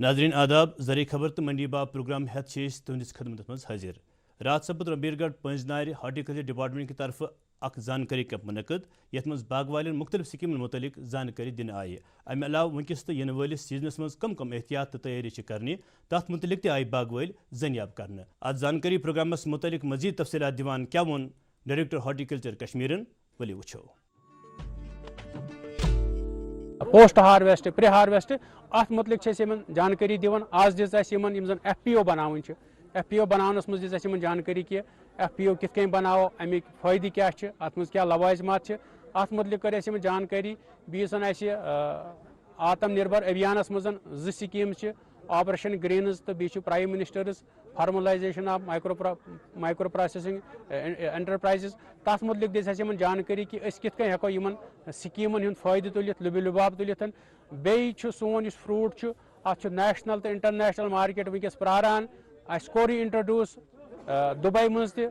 ناظرین آداب زرعی خبر تو منڈی باب پروگرام ہیت تہندس خدمت مز حاضر رات سپد ربیر گڑھ پنجنار ہارٹیکلچر ڈپارٹمنٹ کی طرف اخ زانکاری کیمپ منعقد یت مز باغ والن مختلف سکیمن متعلق زانکاری دن آئی امہ علاوہ ونکس تو ین ولس سیزنس مز کم کم احتیاط تو تیاری کرنے تات متعلق تہ آئی باغ ول زنیاب کرنے ات زانکاری پروگرامس متعلق مزید تفصیلات دیوان کیا وون ڈائریکٹر ہارٹیکلچر کشمیرن ولی وچھو پوسٹ ہارویسٹ پری ہارویسٹ ات متعلق جانکاری دِوان آز دِژ اَسہِ یِمن زن ایف پی او بناوٕنۍ چھِ ایف پی او بناونس منٛز دِژ اَسہِ یِمن جانکاری کہِ ایف پی او کِتھ کٔنۍ بناوو امیِکۍ فٲیدٕ کیاہ چھِ اتھ منٛز کیاہ لوازمات چھِ اتھ متعلق کٔر اَسہِ یِمن جانکاری بیٚیہِ زن اَسہِ آتم نربر ابھیانس منٛز زٕ سکیٖمہٕ چھِ آپریشن گرینز تہٕ بیٚیہِ چھُ prime ministers formalisation of micro processing enterprises تتھ متعلق دِژ اَسہِ یِمن جانکاری کہِ أسۍ کِتھ کٔنۍ ہٮ۪کو یِمن سکیٖمن ہُنٛد فٲیدٕ تُلِتھ لُبہِ لُباب تُلِتھ بیٚیہِ چھُ سون یُس فروٗٹ چھُ اتھ چھُ نیشنل تہٕ انٹرنیشنل مارکیٹ ونکیٚس پراران اَسہِ کوٚر یہِ انٹرڈیوٗس دُبے منٛز تہِ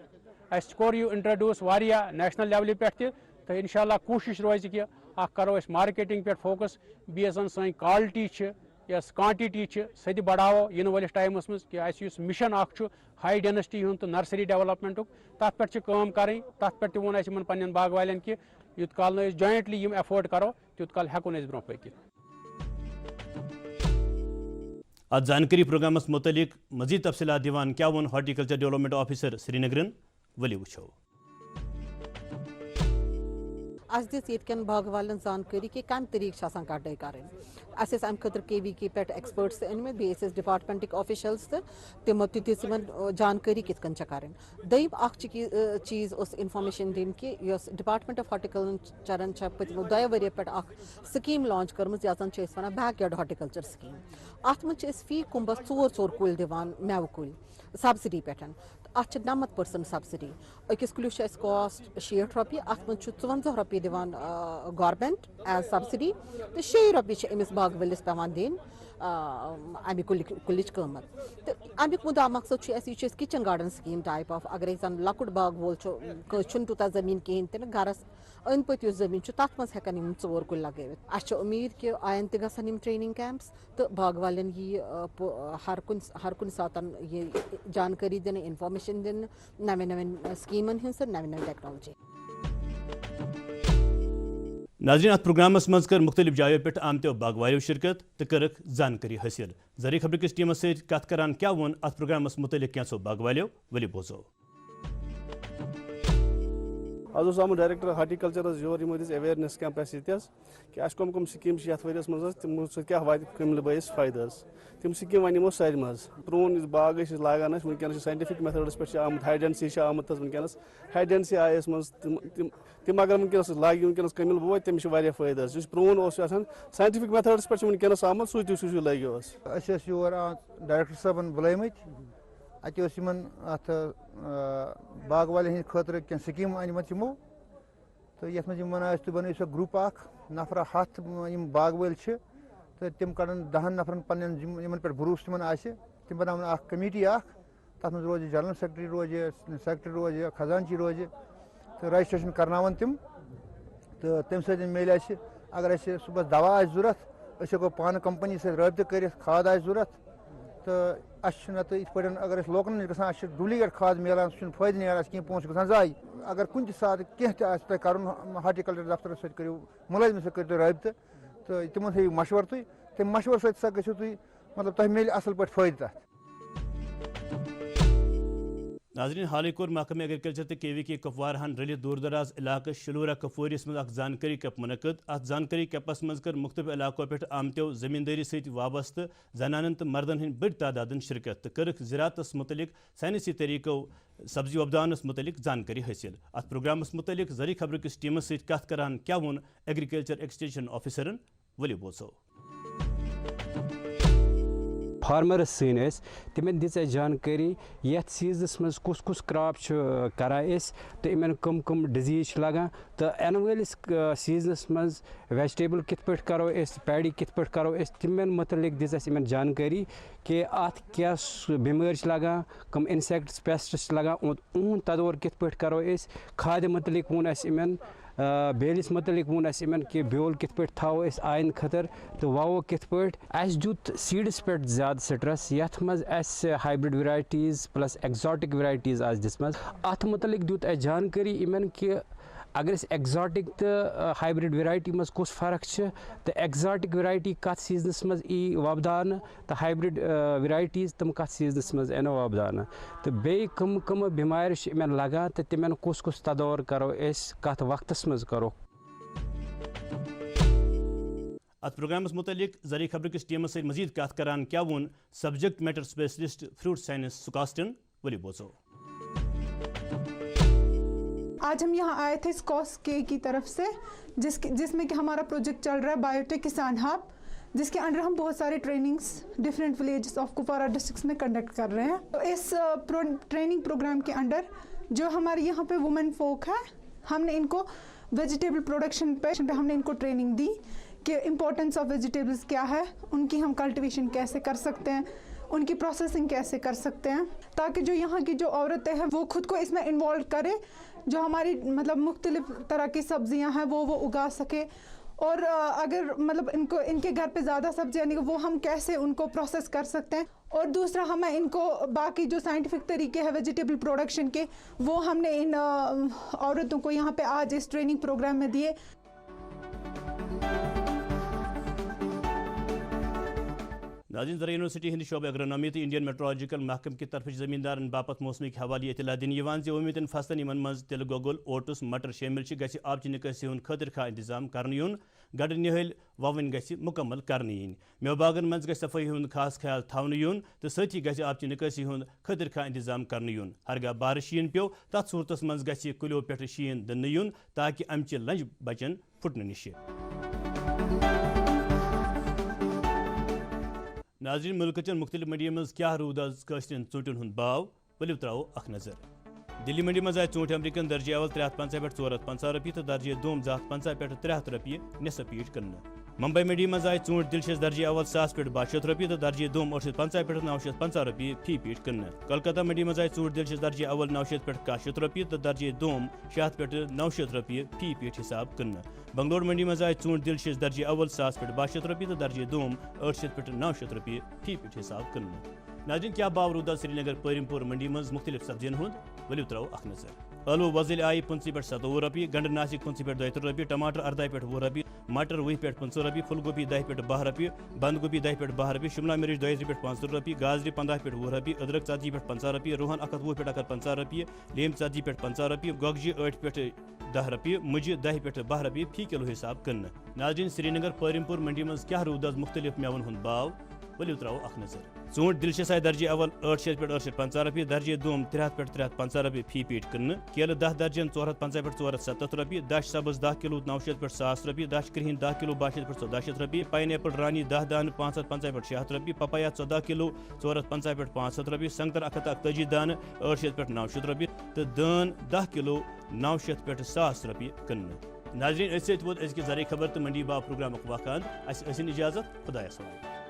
اَسہِ کوٚر یہِ انٹرڈیوٗس واریاہ نیشنل لیولہِ پٮ۪ٹھ تہِ تہٕ انشاء اللہ کوٗشش روزِ کہِ اکھ کرو أسۍ مارکیٹنگ پٮ۪ٹھ فوکس بیٚیہِ یۄس زن سٲنۍ کالٹی چھِ یۄس کانٹِٹی چھِ سۄ تہِ بڑاوو یِنہٕ وٲلِس ٹایمس منٛز کہِ اَسہِ یُس مِشن اکھ چھُ ہاے ڈینسٹی ہُنٛد تہٕ نرسری ڈیولپمنٹُک تتھ پٮ۪ٹھ چھِ کٲم کرٕنۍ تتھ پٮ۪ٹھ تہِ ووٚن اَسہِ یِمن پننٮ۪ن باغ والٮ۪ن کہِ یوٗت کال نہٕ أسۍ جوینٹلی یِم ایفٲٹ کرو تیوٗت کال ہٮ۪کو نہٕ أسۍ برونٛہہ پٔکِتھ ات زانکاری پروگرامس متعلق مزید تفصیلات دیوان کیا وون ہارٹیکلچر ڈیولپمنٹ آفیسر سری نگرن ولی وچھو اس دِژ ییٚتہِ باغ والٮ۪ن زانکٲری کہِ کمہِ طریٖقہٕ چھِ آسان کَٹٲے کَرٕنۍ اَسہِ ٲسۍ اَمہِ خٲطرٕ کے وی کے پٮ۪ٹھ ایکسپٲرٹس تہِ أنمٕتۍ بیٚیہِ ٲسۍ اَسہِ ڈپارٹمنٹٕکۍ آفِشلز تہٕ تِمو تہِ دِژ یِمن جانکٲری کِتھ کٔنۍ چھےٚ کَرٕنۍ دوٚیِم اکھ چیٖز اوس انفارمیشن دِنۍ کہِ یۄس ڈپارٹمنٹ آف ہارٹیکلچرن چھےٚ پٔتمیو 2 ؤرۍیو پٮ۪ٹھ اکھ سکیٖم لانچ کٔرمٕژ یتھ زن چھِ أسۍ وَنان بیک یاڈ ہارٹیکلچر سکیٖم اتھ منٛز چھِ أسۍ فی کُنبس 4 کُلۍ دِوان مٮ۪وٕ کُلۍ سبسڈی پٮ۪ٹھ اتھ چھِ 90% سبسڈی أکِس کُلِس چھُ اَسہِ کاسٹ 60 رۄپیہِ اتھ منٛز چھُ 54 رۄپیہِ دِوان گورمنٹ ایز سبسڈی تہٕ 6 رۄپیہِ چھِ أمِس باغ وٲلِس پیٚوان دِنۍ امہِ کُلِچ قۭمتھ تہٕ امیُک مُدا مقصد چھُ اَسہِ یہِ چھِ أسۍ kitchen garden scheme type of اگرے زن لۄکُٹ باغ وول چھُ کٲنٛسہِ چھُنہٕ تیوٗتاہ زٔمیٖن کِہیٖنۍ تہِ نہٕ گرس أنٛدۍ پٔکۍ یُس زٔمیٖن چھُ تتھ منٛز ہٮ۪کن یِم 4 کُلۍ لگٲوِتھ اَسہِ چھِ اُمید کہِ آیندٕ تہِ گژھن یِم ٹریننگ کیمپس تہٕ باغ والٮ۪ن یی ہر کُنہِ ساتن یہِ جانکٲری دِنہٕ انفارمیشن دِنہٕ نوٮ۪ن سکیٖمن ہٕنٛز تہٕ نوِ ٹیکنالوجی ناظرین ات پروگرامس مز کر مختلف جایو پہ آمتو باغ والیو شرکت تو کرک زانکاری حاصل زرعی خبر کس ٹیمس ست کت کران کیا وون ات پروگرامس متعلق کینسو باغ والیو ولی بوزو آز آمت ڈائریکٹر ہارٹیکلچر یور یمو دِژ اویئرنیس کیمپ اَسہِ ییٚتہِ حظ کہِ اَسہِ کم سکیٖم چھِ یتھ ؤریَس منٛز حظ تِمو سۭتۍ کیاہ واتہِ کٔمۍ بٲیِس فٲیدٕ حظ تِم سکیٖم ونہِ یِمو سارنٕے حظ پرٛون یُس باغ ٲسۍ لاگان ٲسۍ وٕنکیٚنس چھِ ساینٹفک میتھڈس پٮ۪ٹھ چھِ آمُت ہایڈینسی چھِ آمُت حظ وٕنکیٚنس ہایڈینسی آیس منٛز تِم اگر وٕنکیٚنس لاگہِ وٕنکیٚنس کٔمِل بوے تٔمِس چھِ واریاہ فٲیدٕ حظ یُس پرٛون اوس آسان ساینٹفک میتھڈس پٮ۪ٹھ چھُ وٕنکیٚنس آمُت سُے لٲگِو حظ أسۍ ٲسۍ یور ڈایریکٹر صٲبن بُلٲمٕتۍ اَتہِ اوس یِمن اَتھ باغ والٮ۪ن ہٕنٛدِ خٲطرٕ کینٛہہ سکیٖمہٕ أنمٕژ یِمو تہٕ یَتھ منٛز یِم وَنان ٲسۍ تُہۍ بَنٲیِو سا گرُپ اکھ نفرا 100 یِم باغ وٲلۍ چھِ تہٕ تِم کَڑن 10 نفرن پنٕنٮ۪ن یِمن پٮ۪ٹھ بروسہٕ تِمن آسہِ تِم بَناوَن اکھ کمیٹی اکھ تَتھ منٛز روزِ جنرل سیکرٹری روزِ سیکرٹری روزِ خزانچی روزِ تہٕ رجسٹریشن کرناوَن تِم تہٕ تَمہِ سۭتۍ میلہِ اَسہِ اگر اَسہِ صُبحس دوا آسہِ ضوٚرتھ أسۍ ہٮ۪کو پانہٕ کمپنی سۭتۍ رٲبطہٕ کٔرِتھ کھاد آسہِ ضوٚرتھ تہٕ اَسہِ چھُ نتہٕ یِتھ پٲٹھۍ اگر أسۍ لوکلن نِش گژھان اَسہِ چھِ ڈُپلِکیٹ کھاد میلان سُہ چھُنہٕ فٲیدٕ نیران اَسہِ کینٛہہ پونٛسہٕ چھِ گژھان ضایہِ اگر کُنہِ تہِ ساتہٕ کینٛہہ تہِ آسہِ تۄہہِ کَرُن ہارٹیکلچر دفترس سۭتۍ کٔرِو مُلٲزمن سۭتۍ کٔرِو تُہۍ رٲبطہٕ تہٕ تِمن تھٲیِو مشورٕ تُہۍ تَمہِ مشورٕ سۭتۍ ہسا گٔژھِو تُہۍ مطلب تۄہہِ میلہِ اصل پٲٹھۍ فٲیدٕ تتھ ناظرین حالٕے کوٚر محکمہ ایگریکلچر تہٕ کے وی کے کپوارہن رٔلِتھ دوٗر دراز علاقہٕ شلورہ کپوٲرِس منٛز اکھ زانکٲری کیمپ منعقد اتھ زانکٲری کیمپس منٛز کٔر مختلف علاقو پٮ۪ٹھ آمتیو زمیٖندٲری سۭتۍ وابستہٕ زنانن تہٕ مردن ہٕنٛدۍ بٔڑۍ تعدادن شرکت تہٕ کٔرٕکھ زراعتس متعلق سائنسی طریقو سبزی وۄپداونس متعلق زانکٲری حٲصل اتھ پروگرامس متعلق زرعی خبر کِس ٹیمس سۭتۍ کتھ کران کیا ووٚن ایگریکلچر ایکسٹینشن آفیسرن ولی بوزو فارمرس سۭتۍ ٲسۍ تِمن دِژ اَسہِ جانکٲری یتھ سیٖزنس منٛز کُس کُس کراپ چھُ کران أسۍ تہٕ یِمن کم ڈِزیٖز چھِ لگان تہٕ یِنہٕ وٲلِس سیٖزنس منٛز ویجٹیبل کِتھ پٲٹھۍ کرو أسۍ پیڈی کِتھ پٲٹھۍ کرو أسۍ تِمن متعلق دِژ اَسہِ یِمن جانکٲری کہِ اتھ کیاہ بٮ۪مٲرۍ چھِ لگان کم انسیکٹس پیسٹس چھِ لگان اُہُنٛد تدور کِتھ پٲٹھۍ کرو أسۍ کھادِ متعلق ووٚن اَسہِ یِمن بیلس متعلق وون اَسہِ یِمن کہ بیول کِتھ پٲٹھۍ تھاوو أسۍ آیِندٕ خٲطرٕ تہٕ وَوو کِتھ پٲٹھۍ. اَسہِ دیُت سیٖڈس پٮ۪ٹھ زیادٕ سٹرٛس یَتھ منٛز اَسہِ ہایبرڈ ویرایٹیٖز پلس ایگزاٹِک ویرایٹیٖز آسہِ دِژمٕژ. اَتھ متعلق دیُت اَسہِ جانکٲری یِمن کہ اگر أسۍ ایگزاٹِک تہٕ ہایبرڈ ویرایٹی منٛز کُس فرق چھِ تہٕ ایگزاٹِک ویرایٹی کَتھ سیٖزنَس منٛز ای وۄپداونہٕ تہٕ ہایبرڈ ویرایٹیٖز تِم کَتھ سیٖزنَس منٛز یِنہٕ وۄپداونہٕ تہٕ بیٚیہِ کٕمہٕ بٮ۪مارِ چھِ یِمن لگان تہٕ تِمن کُس تدور کرو أسۍ کَتھ وقتس منٛز کرو. ات پروگرامس متعلق زرعی خبر کس ٹیمس سۭتۍ مزید کت کران کیا وون subject matter specialist fruit science سکاسٹن ولو بوزو. آج ہم یہاں آئے تھے اسکوس کے کی طرف سے جس میں کہ ہمارا پروجیکٹ چل رہا ہے بایوٹیک کسان ہب, جس کے انڈر ہم بہت سارے trainings different villages of Kupwara districts میں کنڈکٹ کر رہے ہیں. اس ٹریننگ پروگرام کے انڈر جو ہمارے یہاں پہ وومن فوک ہے, ہم نے ان کو ویجیٹیبل پروڈکشن پہ ہم نے ان کو ٹریننگ دی کہ امپورٹنس آف ویجیٹیبلس کیا ہے, ان کی ہم کلٹیویشن کیسے کر سکتے ہیں, ان کی پروسیسنگ کیسے کر سکتے ہیں, تاکہ جو یہاں کی جو عورتیں ہیں وہ خود کو اس میں انوالو کرے, جو ہماری مطلب مختلف طرح کی سبزیاں ہیں وہ اگا سکے. اور اگر مطلب ان کے گھر پہ زیادہ سبزیاں نہیں وہ ہم کیسے ان کو پروسیس کر سکتے ہیں. اور دوسرا ہمیں ان کو باقی جو سائنٹیفک طریقے ہیں ویجیٹیبل پروڈکشن کے وہ ہم نے ان عورتوں کو یہاں پہ آج اس ٹریننگ پروگرام میں دیے. ناظرین, زرعی یونیورسٹی ہند شعبہ اگرونامی تو انڈین میٹرولوجیکل محکمہ کی طرف زمیندارن باپت موسمک حوالہ اطلاع دن زمین فصلن یمن مز تل گوگل اوٹس مٹر شامل گھِ آبچہ نکاسی ہند خاطر خواہ انتظام کرنے یون, گڑ نہل وون گھِ مکمل کرنے ین, میوہ باغن مز گھِ صفائی ہند خاص خیال تھونے یون تو ساتھی گھِ آبچہ نکاسی ہند خاطر خواہ انتظام کرنے یون. ہرگاہ بار شین پیو تت صورتس مز گھِ کلیو پہ شین دنہ یون تاکہ امچہ لنج بچن پھٹنے نش. ناظرین, ملک چن مختلف منڈی مز کیا رود آز کاشترین ژوٗنٛٹھٮ۪ن ہُنٛد باو ؤلِو ترٛاوو اکھ نظر. دلی منڈی مز آئے ژوٗنٛٹھۍ امریکن درجہ اول 350 پٮ۪ٹھ 450 رۄپیہِ تہٕ درجہ دوم 250 پٮ۪ٹھ 300 رۄپیہِ نصف پیٖٹ کٕننہٕ. ممبئی منڈی مز آئے ژوٗنٛٹھۍ دلشس درجہ اول 100 پٮ۪ٹھ 200 رۄپیہِ تہٕ درجہ دوم 850 پٮ۪ٹھ 950 رۄپیہِ فی پیٖٹ کٕننہٕ. کولکتہ منڈی مز آئے ژوٗنٛٹھۍ دلشس درجہ اول 900 پٮ۪ٹھ 100 رۄپیہِ تہٕ درجہ دوم 600 پٮ۪ٹھ 900 رۄپیہِ فی پیٖٹ حساب کٕننہٕ. بنگلور منڈی مز آئے ژوٗنٛٹھۍ دلشس درجہ اول 100 پٮ۪ٹھ 200 رۄپیہِ تہٕ درجہ دوم 800 پٮ۪ٹھ 900 رۄپیہِ فی پیٖٹ حساب کٕننہٕ. ناظرین, کیا باو روٗد آز سری نگر پٲرِم پور منڈی مز مختلف سبزین ہُنٛد ؤلِو ترٛاوو اکھ نظر. ٲلوٕ وۄزٕلۍ آیہِ 25 پٮ۪ٹھ 27 رۄپیہِ, گنڈٕ ناسِک 25 پٮ۪ٹھ 32 رۄپیہِ, ٹماٹر 14 پٮ۪ٹھ 20 رۄپیہِ, مٹر 20 پٮ۪ٹھ 15 رۄپیہِ, پھول گوبی 10 پٮ۪ٹھ 12 رۄپیہِ, بند گوبی 10 پٮ۪ٹھ 12 رۄپیہِ, شملہ مرٕچ 32 پٮ۪ٹھ 35 رۄپیہِ, گازرِ 15 پٮ۪ٹھ 20 رۄپیہِ, أدرک 40 پٮ۪ٹھ 50 رۄپیہِ, روہن 120 پٮ۪ٹھ 150 رۄپیہِ, لیٚمبۍ 40 پٮ۪ٹھ 50 رۄپیہِ, گۄگجہِ 8 پٮ۪ٹھ 10 رۄپیہِ, مُجہِ 10 پٮ۪ٹھ 12 رۄپیہِ فی کِلوٗ حساب کٕننہٕ. ناظرین, سری نگر پٲرِم پور منڈی مز کیا روٗد آز مختلف میوَن ہُنٛد باو ؤلِو ترٛاوو اکھ نظر. ژوٗنٛٹھۍ دلشس آیہِ درجہ اول 800 پٮ۪ٹھ 850 رۄپیہِ, درجہ دوم 300 پٮ۪ٹھ 350 رۄپیہِ فی پیٖٹ کٕننہٕ. کیلہٕ 10 درجن 450 پٮ۪ٹھ 470 رۄپیہِ, دَچھ سبٕز 10 کِلوٗ 900 پٮ۪ٹھ 1000 رۄپیہِ, دَچھ کرٛہِنۍ 10 کِلوٗ 200 پٮ۪ٹھ 1400 رۄپیہِ, پاین ایپل رانی 10 دانہٕ 550 پٮ۪ٹھ 600 رۄپیہِ, پپایا 14 کِلوٗ 450 پٮ۪ٹھ 500 رۄپیہِ, سنگتر 141 دانہٕ 800 پٮ۪ٹھ 900 رۄپیہِ تہٕ دٲن 10 کِلوٗ 900 پٮ۪ٹھ 1000 رۄپیہِ کٕننہٕ. ناظرین, أتھۍ سۭتۍ ووت أزکہِ زرعی خبر تہٕ منڈی باو پروگرامُک وقت. اَسہِ ٲسِن اِجازت, خۄدایَس حوالہٕ.